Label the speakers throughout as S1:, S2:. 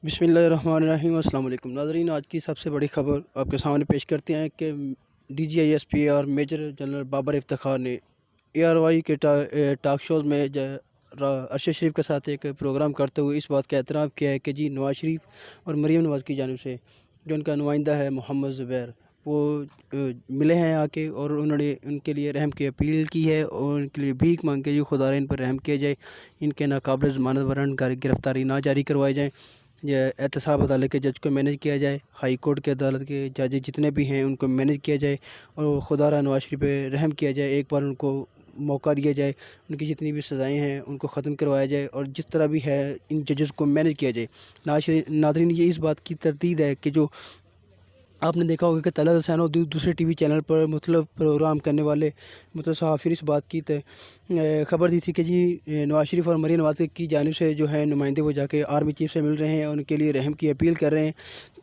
S1: बिस्मिल्लाहिर्रहमानिर्रहीम। अस्सलाम वालेकुम नाज़रीन, आज की सबसे बड़ी खबर आपके सामने पेश करते हैं कि DGISP और मेजर जनरल बाबर इफ्तिखार ने ARY के टॉक शोज़ में अरशद शरीफ के साथ एक प्रोग्राम करते हुए इस बात का एतराफ़ किया है कि जी नवाज़ शरीफ और मरीम नवाज़ की जानिब से जो उनका नुमाइंदा है मोहम्मद ज़ुबैर, वो मिले हैं आके और उन्होंने उनके लिए रहम की अपील की है और उनके लिए भीख मांग के जी खुदा इन पर रहम किया जाए, इनके नाकाबिल ज़मानत वारंट गिरफ़्तारी ना जारी करवाए जाएँ, या एहतसाब अदालत के जज को मैनेज किया जाए, हाई कोर्ट के अदालत के जज जितने भी हैं उनको मैनेज किया जाए और खुदा नवाज शरीफ पे रहम किया जाए। एक बार उनको मौका दिया जाए, उनकी जितनी भी सज़ाएँ हैं उनको ख़त्म करवाया जाए और जिस तरह भी है इन जजेस को मैनेज किया जाए। नाज़रीन, ये इस बात की तरदीद है कि जो आपने देखा होगा कि तलत हुसैन और दूसरे टीवी चैनल पर मतलब प्रोग्राम करने वाले मतलब सहाफ़ी इस बात की खबर दी थी कि जी नवाज़ शरीफ और मरीम नवाज़ की जानिब से जो है नुमाइंदे वो जाके आर्मी चीफ से मिल रहे हैं और उनके लिए रहम की अपील कर रहे हैं।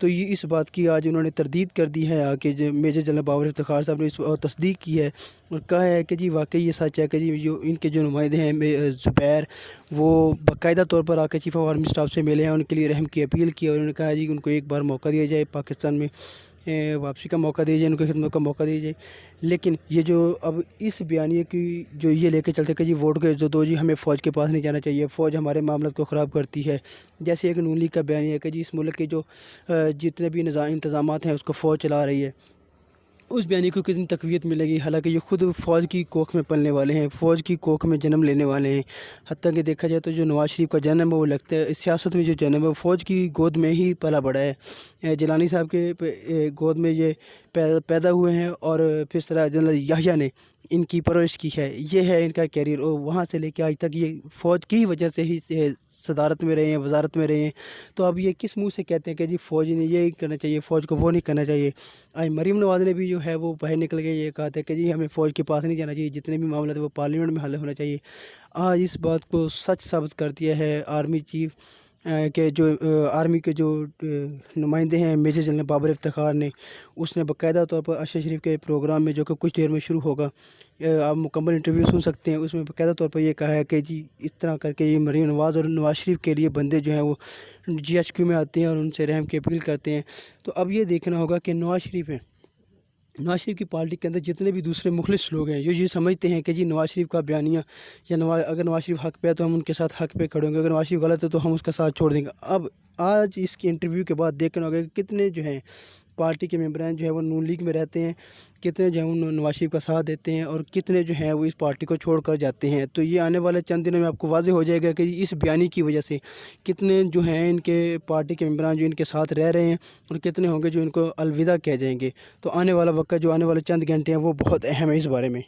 S1: तो ये इस बात की आज उन्होंने तरदीद कर दी है आके जो मेजर जनरल बाबर इफ्तिखार साहब ने इस तस्दीक की है और कहा है कि जी वाकई ये सच है कि जी जो इनके जो नुमाइंदे हैं ज़ुबैर, वो बाकायदा तौर पर आके चीफ ऑफ आर्मी स्टाफ से मिले हैं, उनके लिए रहम की अपील की और उन्होंने कहा जी उनको एक बार मौका दिया जाए, पाकिस्तान में वापसी का मौका दिया जाए, उनकी खिदमत का मौका दिया जाए। लेकिन ये जो अब इस बयानिए की जो ये लेके चलते कि जी वोट के जो दो जी हमें फ़ौज के पास नहीं जाना चाहिए, फ़ौज हमारे मामलों को ख़राब करती है, जैसे एक नून लीग का बयानिया है कि जी इस मुल्क के जो जितने भी इंतज़ामात हैं उसको फ़ौज चला रही है, उस बयानी को कितनी तक़वियत मिलेगी। हालांकि ये ख़ुद फ़ौज की कोख में पलने वाले हैं, फ़ौज की कोख में जन्म लेने वाले हैं। हत्ता कि देखा जाए तो जो नवाज़ शरीफ का जन्म है वो लगता है सियासत में जो जन्म है वो फ़ौज की गोद में ही पला बड़ा है। जिलानी साहब के गोद में ये पैदा हुए हैं और फिर तरह जनरल याहिया ने इनकी परवरिश की है। ये है इनका कैरियर और वहाँ से लेके आज तक ये फ़ौज की वजह से ही सदारत में रहे हैं, वजारत में रहे हैं। तो अब ये किस मुँह से कहते हैं कि जी फ़ौज ने ये करना चाहिए, फ़ौज को वो नहीं करना चाहिए। आज मरीम नवाज़ ने भी जो है वो बाहर निकल के ये कहा था कि जी हमें फ़ौज के पास नहीं जाना चाहिए, जितने भी मामला थे वो पार्लियामेंट में हल होना चाहिए। आज इस बात को सच साबित कर दिया है आर्मी चीफ के जो आर्मी के जो नुमाइंदे हैं मेजर जनरल बाबर इफ्तिखार ने। उसने बाकायदा तौर पर अरशद शरीफ के प्रोग्राम में जो कि कुछ देर में शुरू होगा, आप मुकम्मल इंटरव्यू सुन सकते हैं, उसमें बाकायदा तौर पर ये कहा है कि जी इस तरह करके ये मरीम नवाज़ और नवाज़ शरीफ के लिए बंदे जो हैं वो GHQ में आते हैं और उनसे रहम की अपील करते हैं। तो अब ये देखना होगा कि नवाज़ शरीफ हैं, नवाज़ शरीफ की पार्टी के अंदर जितने भी दूसरे मुखलिस लोग हैं जो ये समझते हैं कि जी नवाज़ शरीफ का बयानिया या अगर नवाज़ शरीफ हक़ पे है तो हम उनके साथ हक़ पे खड़े होंगे, अगर नवाज़ शरीफ गलत है तो हम उसका साथ छोड़ देंगे। अब आज इसकी इंटरव्यू के बाद देखना होगा कि कितने जो हैं पार्टी के मेंबरान जो है वो नून लीग में रहते हैं, कितने जो हैं वो नवाज़ शरीफ का साथ देते हैं और कितने जो हैं वो इस पार्टी को छोड़ कर जाते हैं। तो ये आने वाले चंद दिनों में आपको वाज़ेह हो जाएगा कि इस बयानी की वजह से कितने जो हैं इनके पार्टी के मेंबरान जो इनके साथ रह रहे हैं और कितने होंगे जो इनको अलविदा कह जाएंगे। तो आने वाला वक्त जो आने वाले चंद घंटे हैं वो बहुत अहम है इस बारे में।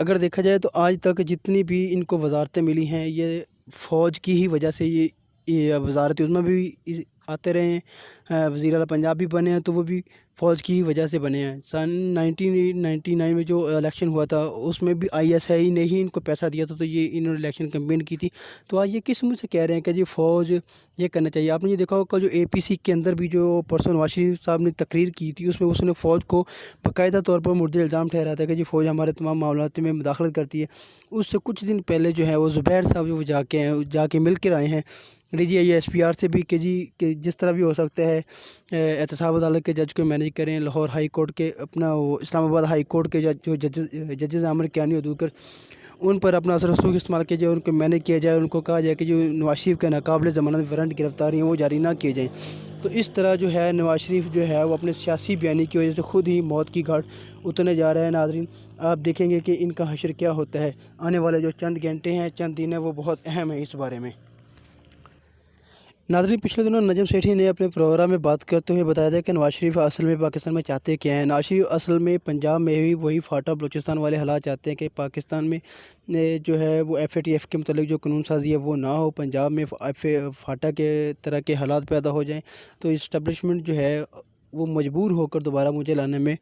S1: अगर देखा जाए तो आज तक जितनी भी इनको वजारतें मिली हैं ये फ़ौज की ही वजह से ये वजारत उज़्मा भी आते रहे हैं, वज़ीर आला पंजाब भी बने हैं तो वो भी फ़ौज की ही वजह से बने हैं। सन 1999 में जो इलेक्शन हुआ था उसमें भी ISI ने ही इनको पैसा दिया था, तो ये इन्होंने इलेक्शन कैंपेन की थी। तो आज ये किस मुँह से कह रहे हैं कि जी फ़ौज ये करना चाहिए। आपने ये देखा होगा जो APC के अंदर भी जो परसों नवाज़ शरीफ साहब ने तकरीर की थी उसमें उसने फ़ौज को बाकायदा तौर पर मुर्दे इल्ज़ाम ठहराया था कि जी फ़ौज हमारे तमाम मामलात में मुदाखलत करती है। उससे कुछ दिन पहले जो है वो ज़ुबैर साहब जो जाके मिल कर आए हैं DGI-SPR से भी कि जी कि जिस तरह भी हो सकता है एहतसाब अदालत के जज को मैनेज करें। लाहौर हाई कोर्ट के अपना वो इस्लामाबाद हाई कोर्ट के जजेस आमिर कियानी और दूकर उन पर अपना असर रसूख इस्तेमाल किया जाए, उनको मैनेज किया जाए, उनको कहा जाए कि जो नवाज़ शरीफ के नाकाबिल ज़मानत वारंट गिरफ़्तारी हैं वो जारी ना किए जाएँ। तो इस तरह जो है नवाज़ शरीफ जो है वो अपने सियासी बयानी की वजह से ख़ुद ही मौत की घाट उतरने जा रहा है। नाज़रीन, आप देखेंगे कि इनका हश्र क्या होता है। आने वाले जो चंद घंटे हैं, चंद दिन हैं, वो बहुत अहम है इस बारे में। नाज़रीन, पिछले दिनों नजम सेठी ने अपने प्रोग्राम में बात करते हुए बताया था कि नवाज़ शरीफ असल में पाकिस्तान में चाहते क्या हैं। नवाज़ शरीफ असल में पंजाब में भी वही फाटा बलूचिस्तान वाले हालात चाहते हैं कि पाकिस्तान में जो है वो FATF के मतलब जो कानून साजी है वो ना हो, पंजाब में फाटा के तरह के हालात पैदा हो जाएं। तो इस्टब्लिशमेंट जो है وہ مجبور ہو کر دوبارہ مجھے لانے میں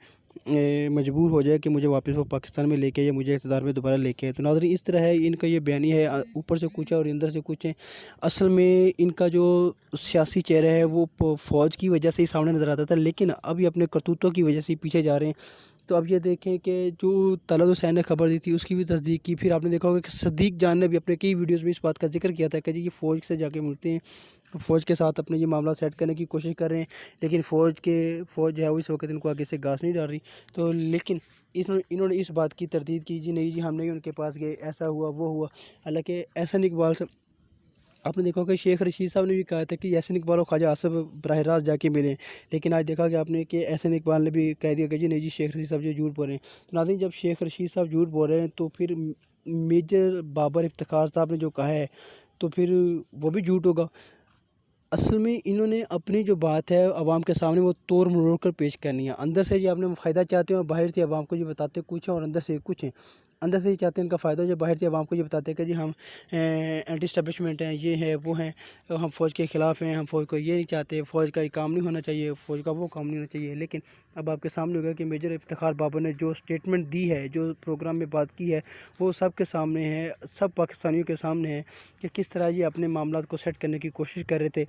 S1: مجبور ہو جائے کہ مجھے واپس وہ پاکستان میں لے کے یا مجھے اقتدار میں دوبارہ لے کے آئے۔ تو ناظرین اس طرح ہے ان کا یہ بیانی ہے، اوپر سے کچھ ہے اور اندر سے کچھ ہے۔ اصل میں ان کا جو سیاسی چہرہ ہے وہ فوج کی وجہ سے ہی سامنے نظر آتا تھا، لیکن اب یہ اپنے کرتوتوں کی وجہ سے ہی پیچھے جا رہے ہیں۔ تو اب یہ دیکھیں کہ جو طلعت حسین نے خبر دی تھی اس کی بھی تصدیق کی، پھر آپ نے دیکھا ہوگا کہ صدیق جان نے بھی اپنے کئی ویڈیوز میں اس بات کا ذکر کیا تھا کہ جی یہ فوج سے جا کے ملتے ہیں، فوج کے ساتھ اپنے یہ معاملہ سیٹ کرنے کی کوشش کر رہے ہیں، لیکن فوج جو ہے وہ اس وقت ان کو آگے سے گھاس نہیں ڈال رہی۔ تو لیکن انہوں نے اس بات کی تردید کی، جی نہیں جی ہم نہیں ان کے پاس گئے، ایسا ہوا وہ ہوا۔ حالانکہ احسن اقبال سے آپ نے دیکھا کہ شیخ رشید صاحب نے بھی کہا تھا کہ احسن اقبال اور خواجہ آصف براہ راست جا کے ملیں، لیکن آج دیکھا کہ آپ نے کہ احسن اقبال نے بھی کہہ دیا کہ جی نہیں جی شیخ رشید صاحب جو جھوٹ بول رہے ہیں۔ تو ناظرین جب شیخ رشید صاحب جھوٹ بول رہے ہیں تو پھر میجر بابر افتخار صاحب نے جو کہا ہے تو پھر وہ بھی جھوٹ ہوگا۔ اصل میں انہوں نے اپنی جو بات ہے عوام کے سامنے وہ توڑ مروڑ کر پیش کرنی ہے۔ اندر سے جی آپ نے فائدہ چاہتے ہیں اور باہر سے عوام کو یہ بتاتے کچھ ہیں اور اندر سے کچھ ہیں۔ اندر سے یہ چاہتے ہیں ان کا فائدہ ہو، جو باہر سے عوام کو یہ بتاتے ہیں کہ جی ہم اینٹی اسٹیبلشمنٹ ہیں، یہ ہیں وہ ہیں، ہم فوج کے خلاف ہیں، ہم فوج کو یہ نہیں چاہتے، فوج کا یہ کام نہیں ہونا چاہیے، فوج کا وہ کام نہیں ہونا چاہیے۔ لیکن اب آپ کے سامنے ہوگا کہ میجر افتخار بابر نے جو سٹیٹمنٹ دی ہے، جو پروگرام میں بات کی ہے، وہ سب کے سامنے ہے، سب پاکستانیوں کے سامنے ہے کہ کس طرح یہ اپنے معاملات کو سیٹ کرنے کی کوشش کر رہے تھے۔